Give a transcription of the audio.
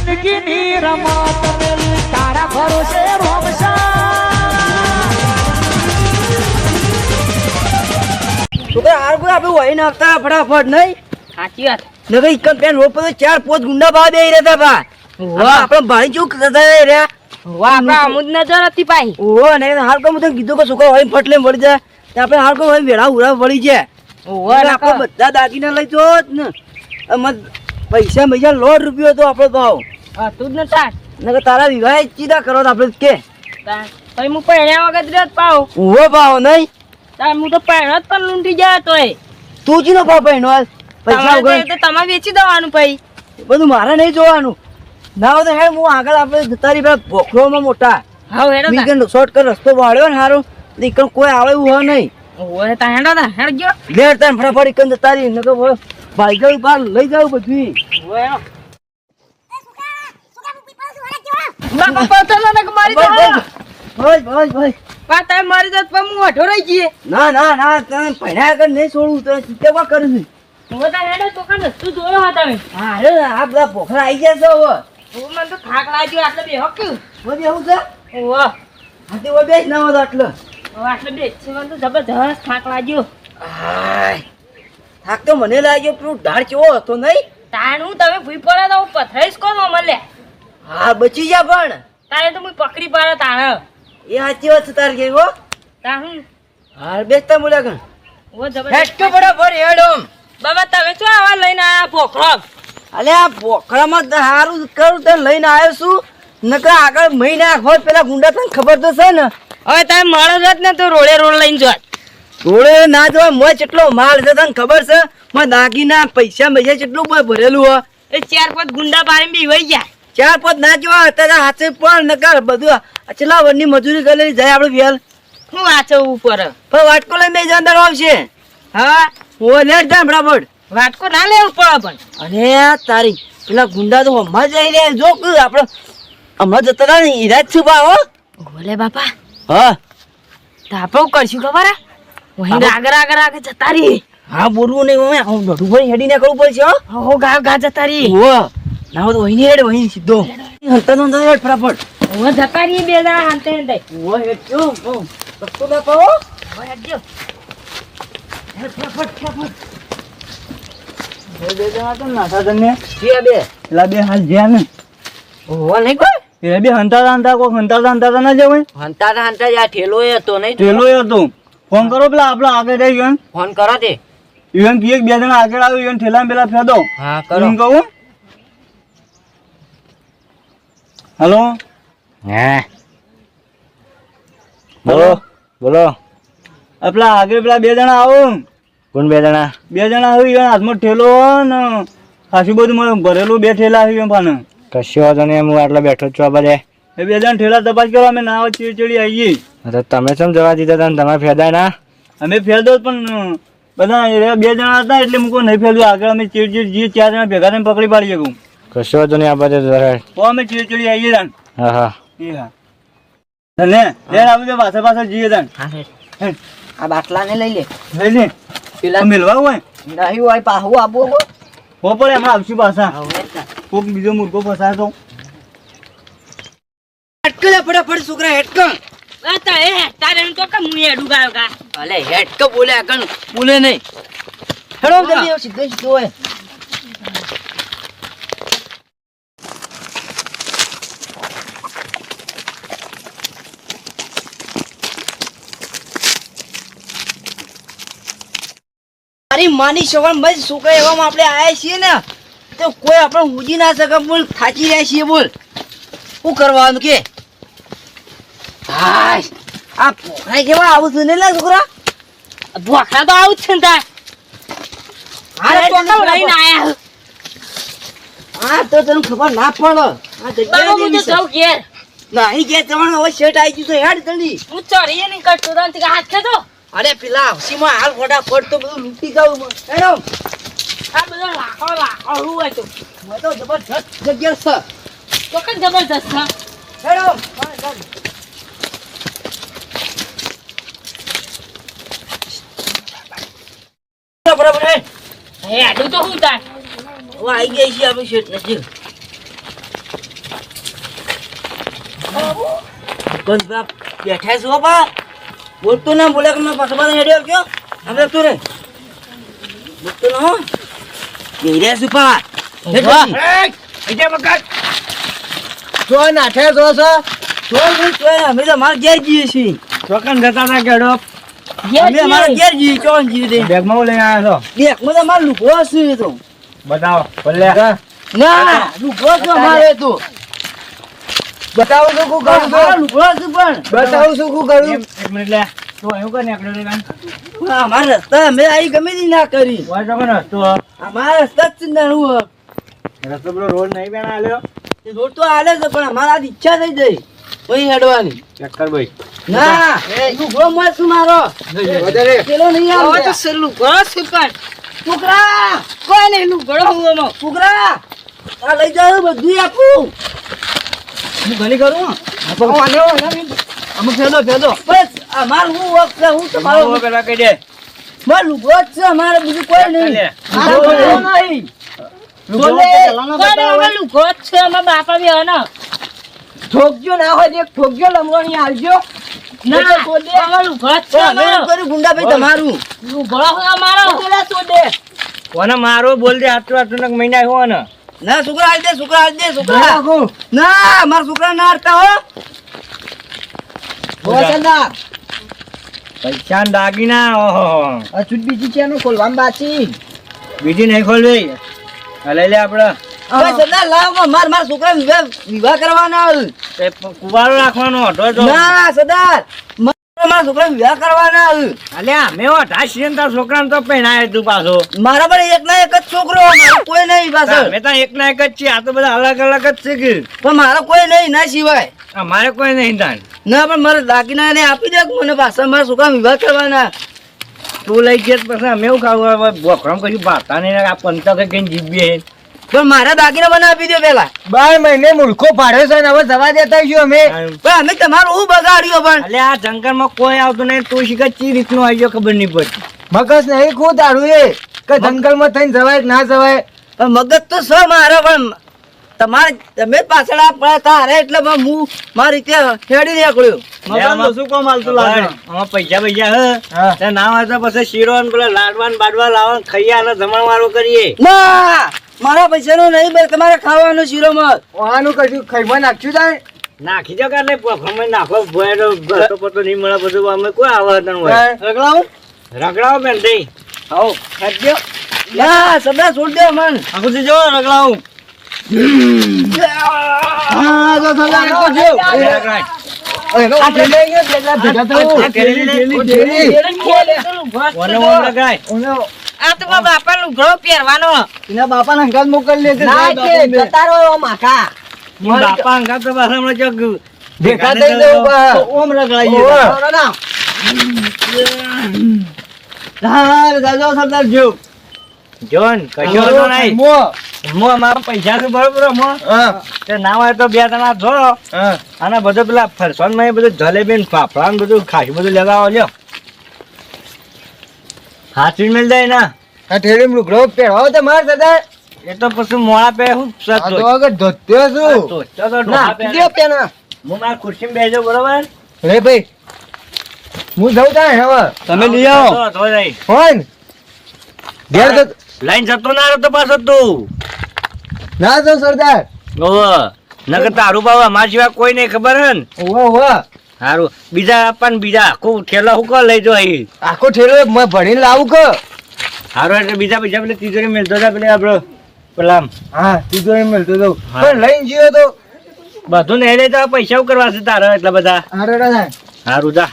જિંદગીની રમત મેલી તારા ભરોસે રોમશા છોકરા હાર કોઈ આપણે વહી નાખતા ફટાફટ નહીં સાચી વાત નકર ઇકન પેન રોડ પર 4-5 ગુંડા બા દે રહેતા બા આપણે ભાઈ ચૂક થતા રહ્યા વાહ આપણા અમુદ નજર હતી પાઈ ઓહો ને હાલ કો મને કીધું કે છોકરા વહી ફટલે મળી જાય તે આપણે હાલ કો વહી વેળા ઉરા વળી જાય ઓહો આપણે બધા દાગીના લઈ જો ને અમર પૈસા ₹100 તો આપણો ભાવ તું જ નતા નકર તારા વિવાહ ચીધા કરો આપણે કે પછી હું પહેર્યા વગર જ પાવ ઓહો ભાવ નહીં તાર હું તો પહેરો જ પણ લૂંટી જાય તોય તું ચીનો ભાવ પહેનો પૈસા તમારે તો તમે વેચી દેવાનું પછી બધું મારે નહીં જોવાનું ના હોય તો હે હું આગળ આપણે તારી પેલા ભોખરોમાં મોટા હા હેડો વીકેન્ડ શોર્ટકટ રસ્તો વાળ્યો ને હારો ઈકન કોઈ આવે એવું હોય નહીં ઓહો તા હેડો તા હેડ ગયો લેટ તાર ફટાફટ ઈકન તારી નકર ભાઈ ગયું બાર લઈ જાવ બધું ઓહો બાપા પાતલા ને મારી દે ભાઈ પાતા મારી દે પણ હું અઢો રહી ગઈ ના તને પહેલા આગળ નહીં છોડું તો કેવા કરું છું હું તા હેડો તો કાન તું જોયો હતા મે હા રે આ બધા ભોખરા આવી ગયા છે હવે હું મને તો થાક લાગ્યો આટલે બે હક બધી આવું છે ઓહો હાથી ઓ બેસ ના હોય આટલો આટલે બે છે મને તો જબરજસ્ત થાક લાગ્યો હાય થાક તો મને લાગ્યો પેલું ઢાળ કેવો હતો નહીં તાણું તમે ભૂઈ પડે તો હું પથરાઈશ કોનો મળે હા બચી જા પણ તારે તો હું પકડી પાડે તાણ એ સાચી વાત છે તાર કે હો તાણ હાલ બેસતા બોલ્યા કણ ઓ જબરજસ્ત હેટકો બરાબર હેડોમ બાબા તમે શું આવા લઈને આયા ભોખરો અલે આ બોખરામાં હારું કરું તને લઈને આવ્યો છું નકર આગળ મહિના ખોદ પેલા ગુંડા તને ખબર તો છે ને હવે તમે મળો જ ને તો રોડે રોડ લઈને જોત થોડે ના જોવા મોય કેટલો માલ છે તને ખબર છે માં દાગીના પૈસા કેટલું ભરેલું હોય એ 4-5 ગુંડા પાડીને બી વહી ગયા 4-5 ના જોવા તારા હાથે પણ નકર બધું ચલા વરની મજૂરી કરેલી જાય આપણે વેલ હું વાંચવું ઉપર પણ વાટકો લઈને બે અંદર આવશે હા ઓ લેટ જા બરાબર વાટકો ના લેવું પડે પણ અરે તારી પેલા ગુંડા તો હમણાં જઈ રહ્યા જો આપણે હમણાં જતા હતા ને ઈરાજ છું બા હો ભોલે બાપા હા તો આપણે કરશું ખબર વહી આગળ જતા રહી હા બોલવું નહીં હું દોઢું ભાઈ હેડીને કરવું પડશે હો ગા જતા રહી ઓ ના તો વહીને હેડ વહીને સીધો હંતા તો હેડ ફટાફટ હો જતા રહી બે જણા હાંતે હાંતે ઓ હેડ જો સસ્તો બાપા હો હેડજો હેડ ફટાફટ બે જણા તો નાતા તને કે બે એલા બે હાલ જ્યા ને હો નહીં કોઈ એ બે હંતા કોઈ હંતા ના જવાય હંતા યા ઠેલો હતો નહીં પેલો હતો ફોન કરો પેલા આપડા આગળ રહી ગયો ફોન કરો તે ઈવન કે એક બે જણા આગળ આવ્યો ઈવન ઠેલા પેલા ફેદો હા હું કહું હેલો હા બોલો આપલા આગળ પેલા બે જણા આવો કોણ બે જણા આવ્યું ઈવન હાથમાં ઠેલો ને ખાસું બધું મને ભરેલું બે ઠેલા આવ્યું પાને કશો વાંધો નહીં હું આટલા બેઠો છું આ બધે એ બે જણા ઠેલા તપાસ કરવા અમે ના ચીડી આવીએ તો તમે શું જવા દીધા હતા તમે ફેદાય ના અમે ફેરદો પણ બધા બે જણા હતા એટલે મૂકો નહીં ફેરવ્યું આગળ અમે ચીડ જે 4 જણા ભેગા થઈને પકડી પાડીએ કહું કશો વાંધો નહીં આ બધે તો અમે ચીડી આવીએ તાન હા એ હા ને લેર આપણે પાછળ જઈએ તાન આ બાટલા ને લઈ લે લઈ લે પેલા મેલવા હોય નહીં હોય પાહુ આબો હો પડે હમણાં આવશું પાછા કોક બીજો મુર્ગો ફસાય તો હેટકો લે ફટાફટ છોકરા હેટકો તારે તો કે હું એડું ગાયો કા અલે હેટકો બોલે આગળ બોલે નહીં હેડો જલ્દી સીધો હોય અરે માની સવાલ મજ છોકરા એવામાં આપણે આયા છીએ ને તો કોઈ આપણે ઉજી ના શકે બોલ થાકી રહ્યા છીએ બોલ શું કરવાનું કે હાય આ પોખરા કેવા આવું છું ને લા છોકરા ભોખરા તો આવું જ છે ને તાર હા ટોકા લઈને આયા હા તો તને ખબર ના પડે આ બાબા હું તો જાઉં ઘેર નહીં કે તમારે હવે શર્ટ આવી ગયું છે હેડ જલ્દી હું ચડીએ નહીં કરતો તને હાથ ખેતો અરે પેલા હસીમાં હાલ ફટાફટ તો બધું લૂંટી જાવ હેડો આ બધો લાખો હું હોય તો મેં તો જબરજસ્ત જગ્યા છે તો કઈ જબરજસ્ત છે હેડો બરાબર હે આડું તો હું તાર આવી ગઈ છે આપણે શેઠ નજીક બસ બાપ બેઠા છો બા બોલતો ના બોલે કે મેં પાછો પાછો હેડ્યો કયો આપણે તું રે બોલતો ના હો બેરે સુપા જો નાઠે જો છો અમે તો માર ઘેર જઈએ છીએ ચોકન જતા હતા કેડો અમે અમારા ઘેર જઈએ ચોન જઈએ તે બેગમાં હું લઈને આવ્યો છો દેખ મને માર લુગો છે તો બતાવો ભલે ના લુગો છે મારે તો બતાવું છું શું કરું મારો છું લુગો છે પણ બતાવું છું શું કરું એક મિનિટ લે તો એવું કર ને આકડો રે કાન અમારા રસ્તા અમે આવી ગમે તે ના કરી વાય તો કોનો રસ્તો અમારા રસ્તા જ ચિંતા હું રસ્તો પેલો રોડ નહીં બેના આલ્યો રોડ તો હાલે છે પણ અમારા આજ ઈચ્છા થઈ જઈ કોઈ હેડવાની ચક્કર ભાઈ ના લુગડો મત મારો વધારે પેલો નહીં હવે આવે તો સલ્લું ઘણો સુપર છોકરા કોઈ નહીં લું ઘણો હું એમાં છોકરા આ લઈ જાવ બધું આપું હું ઘણી કરું અમુક ફેદો બસ અમાર હું વખત હું તમારો મારો પેલા કહી દે માર લુગડો જ છે અમારે બીજું કોઈ નહીં લુગડો લુગડો લે. નહીં લુગડો કોઈ નહીં અમે લું ઘણો જ છે અમારા બાપા બી હે ને ઠોકજો ના હોય એક ઠોકજો લમવાની આવજો ના અમારું લું ઘણો જ છે અમારો કર્યું ગુંડાભાઈ તમારું લું ઘણો હોય અમારો પેલા સોડે કોને મારો બોલ દે આટલું આટલું નક મહિના આવ્યો ને ના છોકરા હાલ દે છોકરા ના મારા છોકરા ના હારતા હો બોસંદા પૈસા દાગીના ઓહો આ ચૂટ બીજી છે એનું ખોલવાનું બાકી બીજી નહીં ખોલવી આ લઈ લે આપડે બસ ના લાવ માર છોકરા વિવાહ કરવાના તે કુવારો રાખવાનો હતો તો ના સરદાર મારા છોકરા વિવાહ કરવાના અલ્યા મેં અઢાર સીઝન તાર છોકરાને તો પહેણાય તું પાછો મારા પર એક ના એક જ છોકરો મારો કોઈ નહીં પાછળ અમે તો એક ના એક જ છીએ આ તો બધા અલગ અલગ જ છે કે પણ મારો કોઈ નહીં ના સિવાય અમારે કોઈ નહીં તાન ના પણ મારે દાગીના ને આપી દે મને પાછળ મારા છોકરા વિવાહ કરવાના તું લઈ જત પછી અમે એવું ખાવું બોખરામ કશું ભાતા નહીં આ પંચક કઈ જીવીએ પણ મારા દાગીના મને આપી દે પેલા 12 મહિને મૂર્ખો પાડ્યો છે ને હવે જવા દેતા છું અમે પણ અમે તમારું હું બગાડ્યો પણ એટલે આ જંગલમાં કોઈ આવતું નહીં તું શીખર ચી રીતનું આવી ગયો ખબર નહીં પડતી મગજ નહીં ખુદ તારું એ કે જંગલમાં થઈને જવાય કે ના જવાય પણ મગજ તો છે મારો પણ તમારે તમે પાછળ આ તારે એટલે હું મારી રીતે હેડી નીકળ્યો મગજનું શું કોમ હાલતું લાગે આમાં પૈસા હા. હે ના હોય તો પછી શીરો ને પેલા લાડવાન બાડવા લાવો ને ખાઈએ અને જમણવારો કરીએ ના મારા પૈસાનો નહીં બસ તમારે ખાવાનો શીરોમાં આનું કશું ખાઈમાં નાખ્યું તાય નાખી દો કાલે પોખરમાં નાખો ભોય તો ગતો પતો નહીં મળે બધું અમે કોઈ આવે તને હોય રગડાવું રગડાવો બેન દઈ આવો ખાદ્ય ના સદા છોડ દે મન આખું જો રગડાવું હા તો સદા તો જો રગડાય આ ઠેલી ભેગા થવું ઓને ઓમ રગડાય આ તો મારા બાપા લું ઘણો પહેરવાનો એના બાપાના અંગાત મોકલી લે ના કે જતારો માખા હું બાપા અંગા તો પાછા હમણાં ચોક ભેગા થઈ જવું બા. ઓમ રગડાઈએ હા દાદો સરદાર જો જોન કશો તો નહીં મો અમારા પૈસા છે બરોબર મો તે ના હોય તો બે જણા જો અને બધું પેલા ફરસાણ માં બધું જલેબી ને ફાફડા ને બધું ખાસી બધું લેવા આવ્યો હાચી મેલ જાય ના આ ઠેલી લુગડો પહેરવાઓ તો માર દાદા એ તો પછી મોડા પે હું આગળ ધોત્યો છું ના પેના હું મારા ખુરશી બેસજો બરોબર રે ભાઈ હું જઉં તાણ હવે તમે લઈ આવો તો જાય ફોન ઘેર તો લાઈન જતો ના રહ્યો તો પાછો તું ના તો સરદાર ઓહો નકર તારું બાબા અમારા સિવાય કોઈ નહીં ખબર હે ને ઓહો ઓહો સારું બીજા આપણ બીજા આખું ઠેલો હું લઈ જો અહીં આખો ઠેલો મેં ભણીને લાવું કે સારું એટલે બીજા પૈસા પેલી તિજોરી મેળતો હતા પેલી આપડે પેલા હા તિજોરી મળતો તો હા. પણ લઈને ગયો તો બધું નહીં લઈ તો પૈસા કરવા છે તારા એટલા બધા હારો દાદા સારું જા